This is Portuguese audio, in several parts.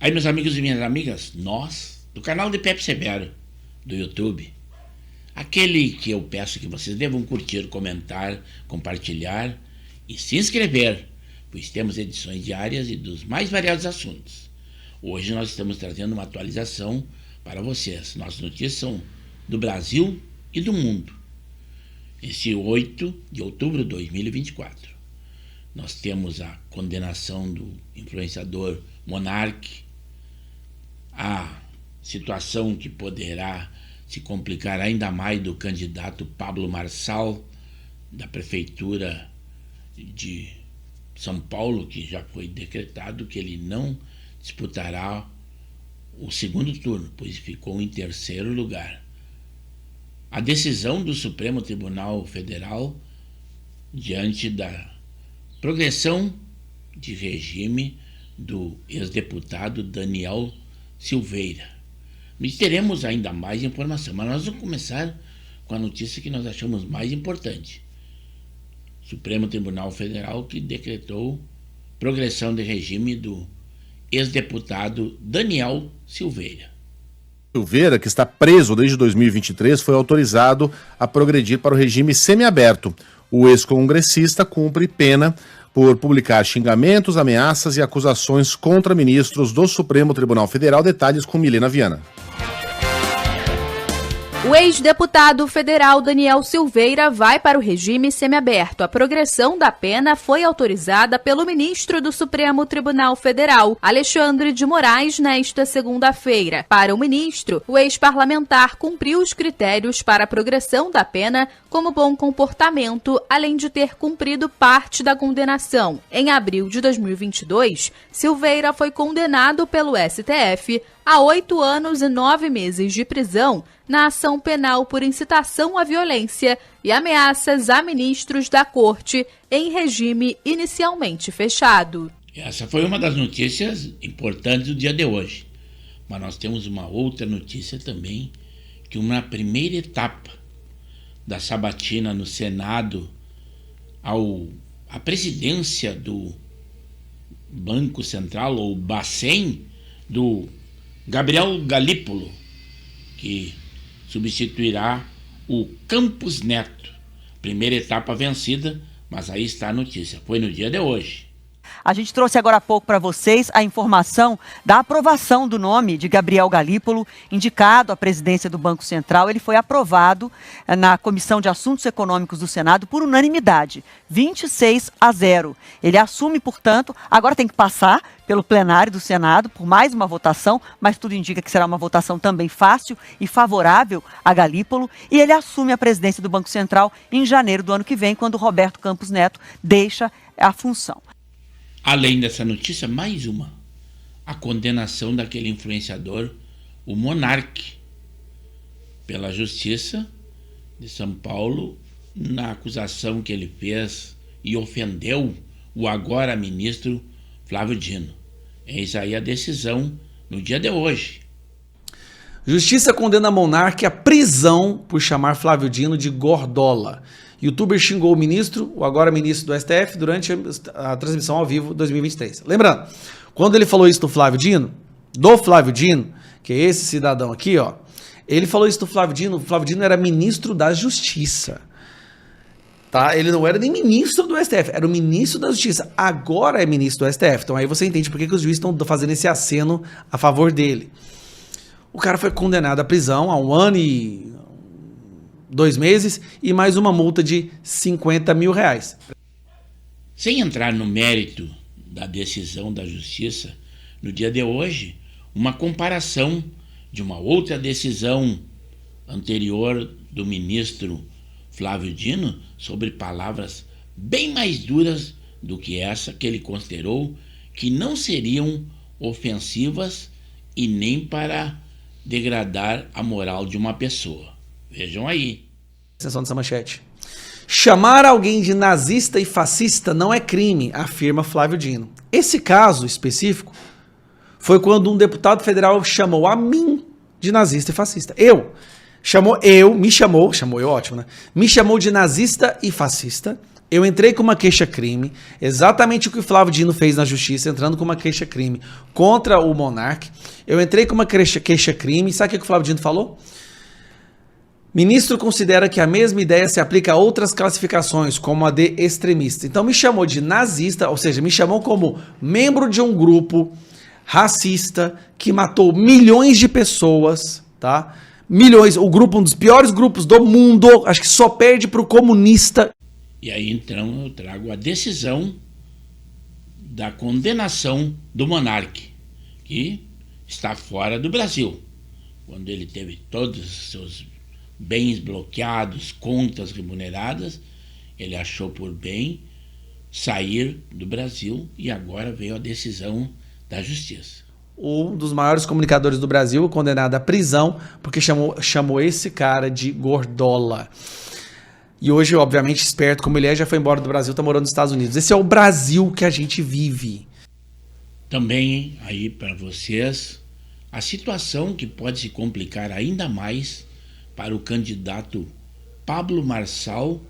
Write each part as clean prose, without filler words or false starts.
Aí, meus amigos e minhas amigas, nós, do canal de Pepe Severo, do YouTube, aquele que eu peço que vocês devam curtir, comentar, compartilhar e se inscrever, pois temos edições diárias e dos mais variados assuntos. Hoje nós estamos trazendo uma atualização para vocês. Nossas notícias são do Brasil e do mundo. Esse 8 de outubro de 2024. Nós temos a condenação do influenciador Monark, a situação que poderá se complicar ainda mais do candidato Pablo Marçal, da Prefeitura de São Paulo, que já foi decretado que ele não disputará o segundo turno, pois ficou em terceiro lugar. A decisão do Supremo Tribunal Federal diante da progressão de regime do ex-deputado Daniel Silveira. Mas teremos ainda mais informação, mas nós vamos começar com a notícia que nós achamos mais importante. Supremo Tribunal Federal que decretou progressão de regime do ex-deputado Daniel Silveira. Silveira, que está preso desde 2023, foi autorizado a progredir para o regime semiaberto. O ex-congressista cumpre pena por publicar xingamentos, ameaças e acusações contra ministros do Supremo Tribunal Federal. Detalhes com Milena Viana. O ex-deputado federal Daniel Silveira vai para o regime semiaberto. A progressão da pena foi autorizada pelo ministro do Supremo Tribunal Federal, Alexandre de Moraes, nesta segunda-feira. Para o ministro, o ex-parlamentar cumpriu os critérios para a progressão da pena como bom comportamento, além de ter cumprido parte da condenação. Em abril de 2022, Silveira foi condenado pelo STF a 8 anos e 9 meses de prisão na ação penal por incitação à violência e ameaças a ministros da Corte em regime inicialmente fechado. Essa foi uma das notícias importantes do dia de hoje. Mas nós temos uma outra notícia também, que uma primeira etapa da sabatina no Senado à presidência do Banco Central, ou Bacen, do Gabriel Galípolo, que substituirá o Campos Neto. Primeira etapa vencida, mas aí está a notícia. Foi no dia de hoje. A gente trouxe agora há pouco para vocês a informação da aprovação do nome de Gabriel Galípolo, indicado à presidência do Banco Central. Ele foi aprovado na Comissão de Assuntos Econômicos do Senado por unanimidade, 26-0. Ele assume, portanto, agora tem que passar pelo plenário do Senado por mais uma votação, mas tudo indica que será uma votação também fácil e favorável a Galípolo, e ele assume a presidência do Banco Central em janeiro do ano que vem, quando Roberto Campos Neto deixa a função. Além dessa notícia, mais uma. A condenação daquele influenciador, o Monark, pela Justiça de São Paulo, na acusação que ele fez e ofendeu o agora ministro Flávio Dino. Eis aí a decisão no dia de hoje. Justiça condena Monark à prisão por chamar Flávio Dino de gordola. Youtuber xingou o ministro, o agora ministro do STF, durante a transmissão ao vivo 2023. Lembrando, quando ele falou isso do Flávio Dino, que é esse cidadão aqui, ó, ele falou isso do Flávio Dino. O Flávio Dino era ministro da Justiça. Tá? Ele não era nem ministro do STF, era o ministro da Justiça. Agora é ministro do STF. Então aí você entende por que os juízes estão fazendo esse aceno a favor dele. O cara foi condenado à prisão a 1 ano e 2 meses e mais uma multa de 50 mil reais. Sem entrar no mérito da decisão da Justiça, no dia de hoje, uma comparação de uma outra decisão anterior do ministro Flávio Dino sobre palavras bem mais duras do que essa que ele considerou que não seriam ofensivas e nem para degradar a moral de uma pessoa. Vejam aí. Extensão dessa manchete. Chamar alguém de nazista e fascista não é crime, afirma Flávio Dino. Esse caso específico foi quando um deputado federal chamou a mim de nazista e fascista. Me chamou de nazista e fascista Eu entrei com uma queixa-crime, exatamente o que o Flávio Dino fez na justiça, entrando com uma queixa-crime contra o Monark. Eu entrei com uma queixa-crime, sabe o que o Flávio Dino falou? Ministro considera que a mesma ideia se aplica a outras classificações, como a de extremista. Então me chamou de nazista, ou seja, me chamou como membro de um grupo racista que matou milhões de pessoas, tá? Milhões, o grupo, um dos piores grupos do mundo, acho que só perde para o comunista. E aí então eu trago a decisão da condenação do Monark, que está fora do Brasil, quando ele teve todos os seus bens bloqueados, contas remuneradas, ele achou por bem sair do Brasil e agora veio a decisão da justiça. Um dos maiores comunicadores do Brasil, condenado à prisão, porque chamou esse cara de gordola. E hoje, obviamente, esperto como ele é, já foi embora do Brasil, está morando nos Estados Unidos. Esse é o Brasil que a gente vive. Também, aí para vocês, a situação que pode se complicar ainda mais para o candidato Pablo Marçal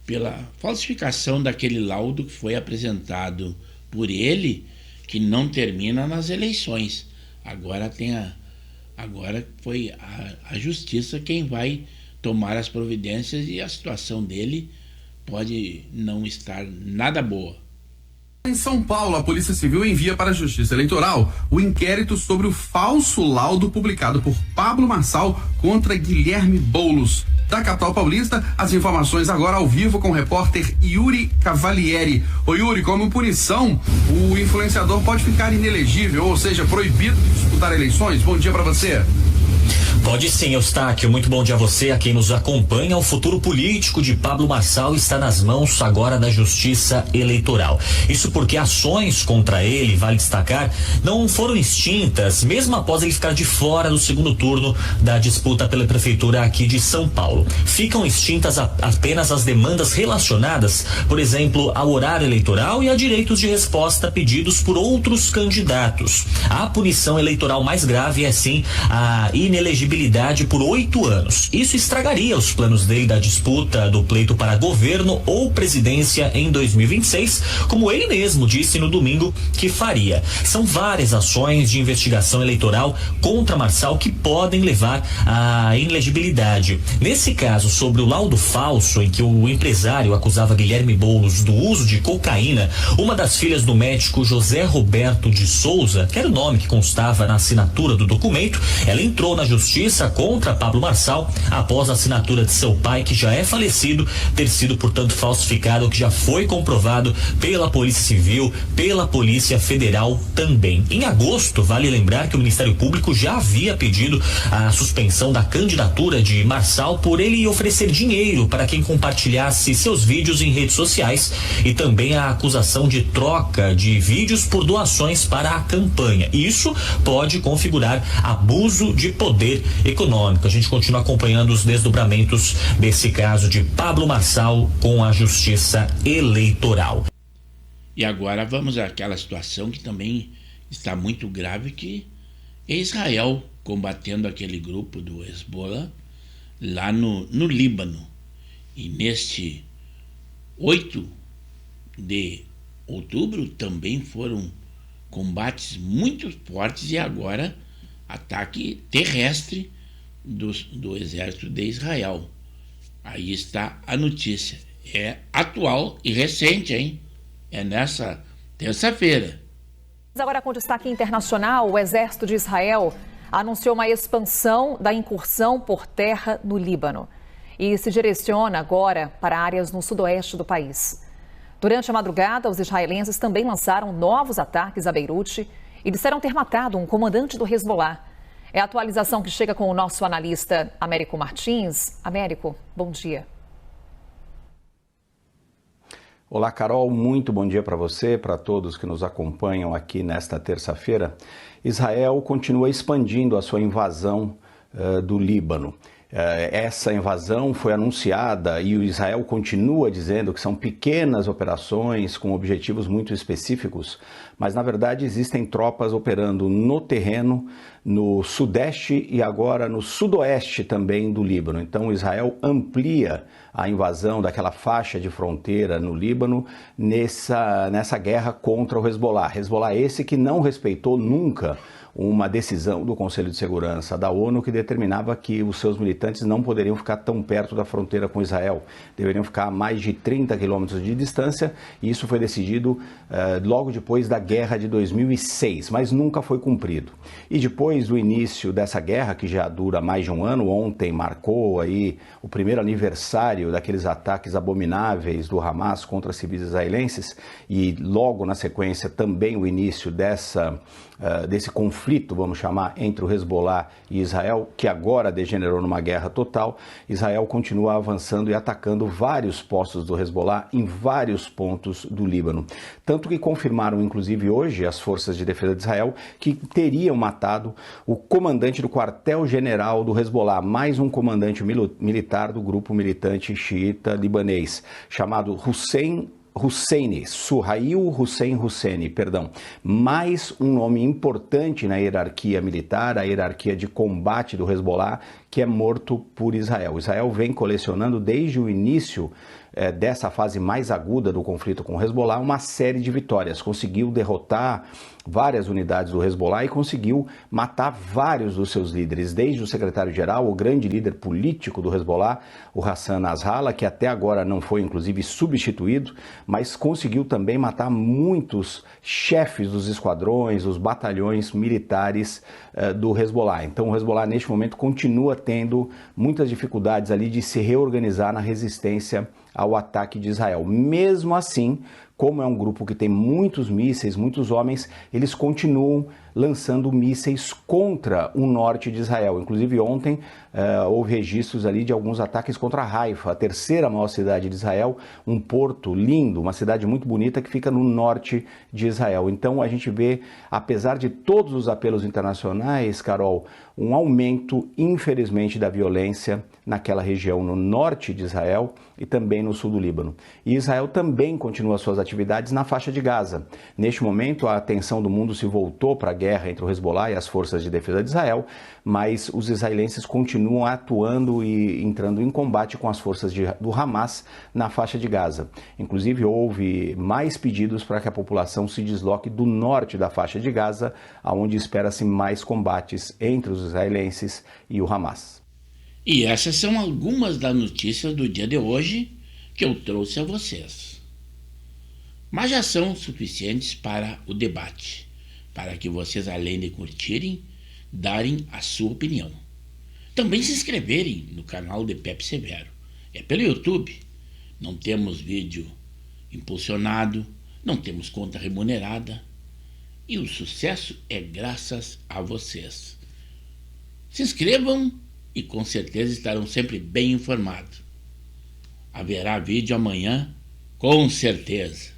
pela falsificação daquele laudo que foi apresentado por ele, que não termina nas eleições. Agora foi a justiça quem vai tomar as providências e a situação dele pode não estar nada boa. Em São Paulo, a Polícia Civil envia para a Justiça Eleitoral o inquérito sobre o falso laudo publicado por Pablo Marçal contra Guilherme Boulos. Da capital paulista, as informações agora ao vivo com o repórter Yuri Cavalieri. Ô Yuri, como punição, o influenciador pode ficar inelegível, ou seja, proibido de disputar eleições? Bom dia para você. Pode sim, Eustáquio. Muito bom dia a você, a quem nos acompanha. O futuro político de Pablo Marçal está nas mãos agora da Justiça Eleitoral. Isso porque ações contra ele, vale destacar, não foram extintas, mesmo após ele ficar de fora do segundo turno da disputa pela prefeitura aqui de São Paulo. Ficam extintas apenas as demandas relacionadas, por exemplo, ao horário eleitoral e a direitos de resposta pedidos por outros candidatos. A punição eleitoral mais grave é sim a inelegibilidade por 8 anos. Isso estragaria os planos dele da disputa do pleito para governo ou presidência em 2026, como ele mesmo disse no domingo que faria. São várias ações de investigação eleitoral contra Marçal que podem levar à inelegibilidade. Nesse caso, sobre o laudo falso em que o empresário acusava Guilherme Boulos do uso de cocaína, uma das filhas do médico José Roberto de Souza, que era o nome que constava na assinatura do documento, ela entrou na justiça contra Pablo Marçal após a assinatura de seu pai, que já é falecido, ter sido, portanto, falsificado, que já foi comprovado pela Polícia Civil, pela Polícia Federal também. Em agosto, vale lembrar que o Ministério Público já havia pedido a suspensão da candidatura de Marçal por ele oferecer dinheiro para quem compartilhasse seus vídeos em redes sociais e também a acusação de troca de vídeos por doações para a campanha. Isso pode configurar abuso de poder econômico. A gente continua acompanhando os desdobramentos desse caso de Pablo Marçal com a Justiça Eleitoral. E agora vamos àquela situação que também está muito grave, que é Israel combatendo aquele grupo do Hezbollah lá no Líbano. E neste 8 de outubro também foram combates muito fortes e agora ataque terrestre do exército de Israel. Aí está a notícia. É atual e recente, hein? É nessa terça-feira. Agora, com destaque internacional, o exército de Israel anunciou uma expansão da incursão por terra no Líbano e se direciona agora para áreas no sudoeste do país. Durante a madrugada, os israelenses também lançaram novos ataques a Beirute e disseram ter matado um comandante do Hezbollah. É a atualização que chega com o nosso analista Américo Martins. Américo, bom dia. Olá, Carol, muito bom dia para você, para todos que nos acompanham aqui nesta terça-feira. Israel continua expandindo a sua invasão do Líbano. Essa invasão foi anunciada e o Israel continua dizendo que são pequenas operações com objetivos muito específicos, mas na verdade existem tropas operando no terreno, no sudeste e agora no sudoeste também do Líbano. Então Israel amplia a invasão daquela faixa de fronteira no Líbano nessa guerra contra o Hezbollah. Hezbollah esse que não respeitou nunca uma decisão do Conselho de Segurança da ONU que determinava que os seus militantes não poderiam ficar tão perto da fronteira com Israel, deveriam ficar a mais de 30 quilômetros de distância, e isso foi decidido logo depois da guerra de 2006, mas nunca foi cumprido. E depois do início dessa guerra, que já dura mais de um ano, ontem marcou aí o primeiro aniversário daqueles ataques abomináveis do Hamas contra civis israelenses, e logo na sequência também o início desse conflito, vamos chamar, entre o Hezbollah e Israel, que agora degenerou numa guerra total. Israel continua avançando e atacando vários postos do Hezbollah em vários pontos do Líbano. Tanto que confirmaram, inclusive hoje, as forças de defesa de Israel, que teriam matado o comandante do quartel-general do Hezbollah, mais um comandante militar do grupo militante xiita libanês, chamado Suhail Hussein Husseini, mais um nome importante na hierarquia militar, a hierarquia de combate do Hezbollah, que é morto por Israel. Israel vem colecionando desde o início dessa fase mais aguda do conflito com o Hezbollah uma série de vitórias. Conseguiu derrotar várias unidades do Hezbollah e conseguiu matar vários dos seus líderes, desde o secretário-geral, o grande líder político do Hezbollah, o Hassan Nasrallah, que até agora não foi inclusive substituído, mas conseguiu também matar muitos chefes dos esquadrões, os batalhões militares do Hezbollah. Então o Hezbollah neste momento continua tendo muitas dificuldades ali de se reorganizar na resistência ao ataque de Israel. Mesmo assim, como é um grupo que tem muitos mísseis, muitos homens, eles continuam lançando mísseis contra o norte de Israel. Inclusive ontem houve registros ali de alguns ataques contra Haifa, a terceira maior cidade de Israel, um porto lindo, uma cidade muito bonita que fica no norte de Israel. Então a gente vê, apesar de todos os apelos internacionais, Carol, um aumento, infelizmente, da violência naquela região no norte de Israel e também no sul do Líbano. E Israel também continua suas atividades na faixa de Gaza. Neste momento, a atenção do mundo se voltou para a guerra entre o Hezbollah e as forças de defesa de Israel, mas os israelenses continuam atuando e entrando em combate com as forças do Hamas na faixa de Gaza. Inclusive, houve mais pedidos para que a população se desloque do norte da faixa de Gaza, onde espera-se mais combates entre os israelenses e o Hamas. E essas são algumas das notícias do dia de hoje que eu trouxe a vocês. Mas já são suficientes para o debate, para que vocês, além de curtirem, darem a sua opinião. Também se inscreverem no canal de Pepe Severo. É pelo YouTube. Não temos vídeo impulsionado, não temos conta remunerada. E o sucesso é graças a vocês. Se inscrevam e com certeza estarão sempre bem informados. Haverá vídeo amanhã, com certeza.